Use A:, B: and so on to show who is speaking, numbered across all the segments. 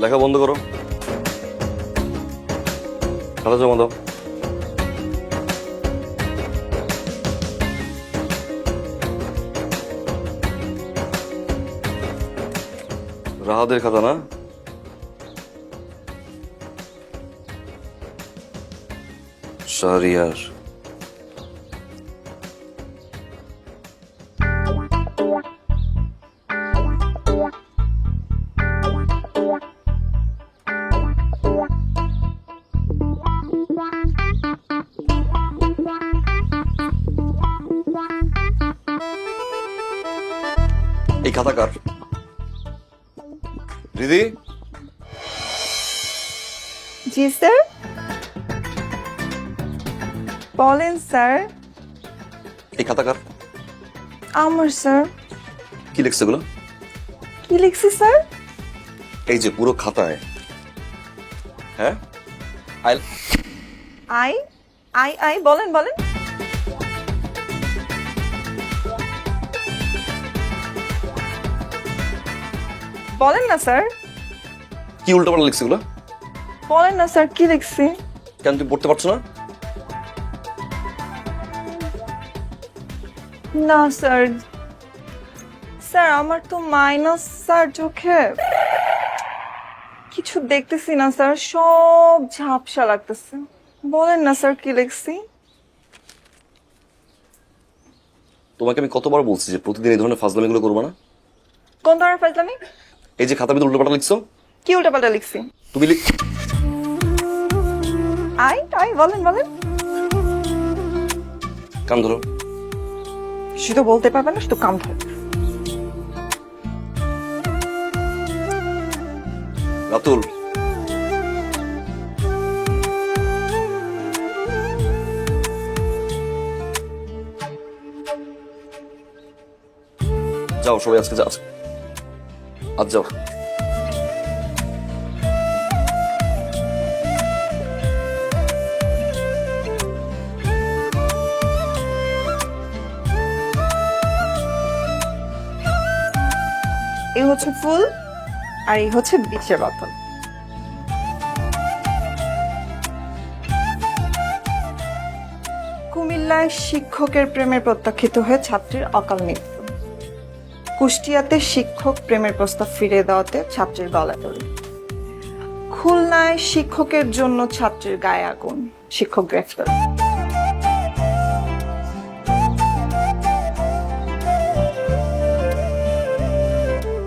A: লেখা বন্ধ করো, খাতা জমা দাও। রাহাদের খাতা না? শাহরিয়ার। এই খাতা কার? দিদি,
B: জি স্যার, বলেন স্যার।
A: এই খাতা কার?
B: আমার স্যার।
A: কি লিখছে এগুলো?
B: কি লিখছি স্যার?
A: এই যে পুরো খাতায়, হ্যাঁ, আই
B: আই আই আই বলেন বলেন। বলেন না স্যার,
A: কি উল্টোপাল্টা লিখছে এগুলো?
B: বলেন না স্যার কি লিখছি।
A: কেন তুমি পড়তে পারছো না?
B: না স্যার, স্যার আমার তো মাইনাস স্যার চোখে কিছু দেখতেছি না স্যার, সব ঝাপসা লাগতেছে। বলেন না স্যার কি লিখছি।
A: তোমাকে আমি কতবার বলছি যে প্রতিদিন এই ধরনের ফাজলামিগুলো করবো না?
B: কোন ধরনের ফাজলামি?
A: এই যে খাতার ভিতরে উল্টোপাল্টা লিখছো।
B: কি উল্টাপাল্টা লিখছি?
A: তুমি
B: আই আই বলেন বলেন।
A: কান ধরো।
B: শুধু বলতে পারবে না, শুধু কাম ধরে।
A: রাতুল, যাও সবাই আজকে যাও, আজ যাও।
B: এই হচ্ছে ফুল আর এই হচ্ছে বিষের বোতল। কুমিল্লায় শিক্ষকের প্রেমের প্রত্যাখ্যিত হয়ে ছাত্রীর অকাল মৃত্যু। কুষ্টিয়াতে শিক্ষক প্রেমের প্রস্তাব ফিরিয়ে দেওয়াতে ছাত্রীর গলায় দড়ি। খুলনায় শিক্ষকের জন্য ছাত্রীর গায়ে আগুন, শিক্ষক গ্রেফতার।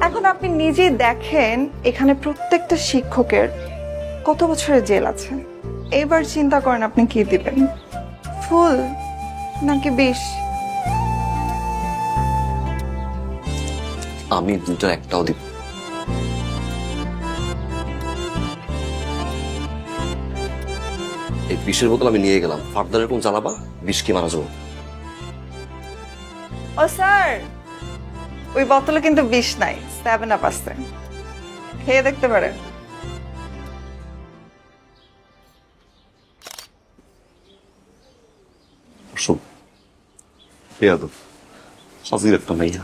B: এখন আপনি নিজেই দেখেন এখানে প্রত্যেকটা শিক্ষকের কত বছরের জেল আছে। এবার চিন্তা করেন আপনি কি দিবেন, ফুল নাকি বিষ?
A: আমি দুটো একটাও দিব। এই বিষের বোতল আমি নিয়ে গেলাম, ফার্দার এরকম জ্বালাবা বিষ কি মারা যাবো।
B: ও স্যার, ওই বোতলে কিন্তু বিষ নাই, 7 আপ আছে, খেয়ে দেখতে পারেন।
A: শোন, পেয়াদ হাজির একটা মাইয়া।